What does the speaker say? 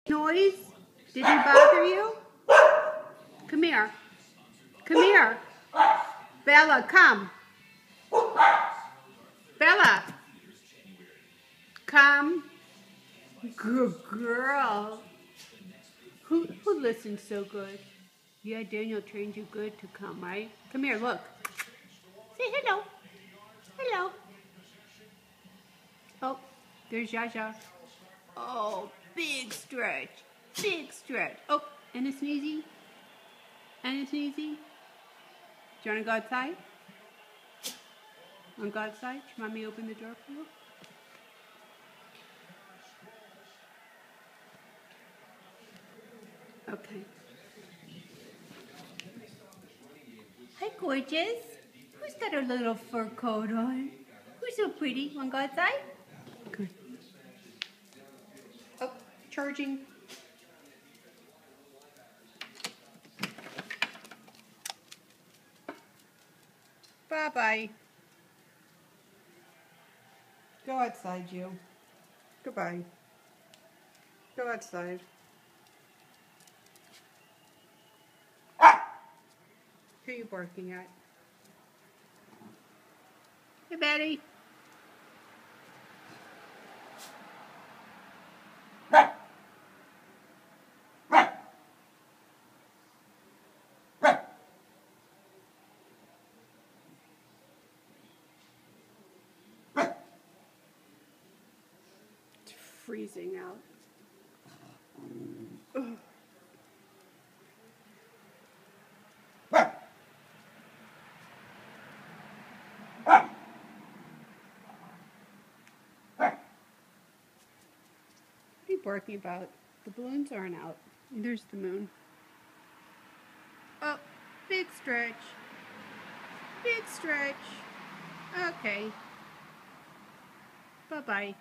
Noise? Did he bother you? Come here. Come here. Bella, come. Bella. Come. Good girl. Who listens so good? Yeah, Daniel trained you good to come, right? Come here, look. Say hello. Hello. Oh, there's Jaja. Oh, big stretch. Big stretch. Oh, and a sneezy. And a sneezy. Do you want to go outside? Want to go outside? Do you want me to open the door for you? Okay. Hi, gorgeous. Who's got a little fur coat on? Who's so pretty? Want to go outside? Good. Oh, charging. Bye-bye. Go outside, you. Goodbye. Go outside. Who are you barking at? Hey, Betty. It's freezing out. Ugh. What are you barking about? The balloons aren't out. There's the moon. Oh, big stretch. Big stretch. Okay. Bye-bye.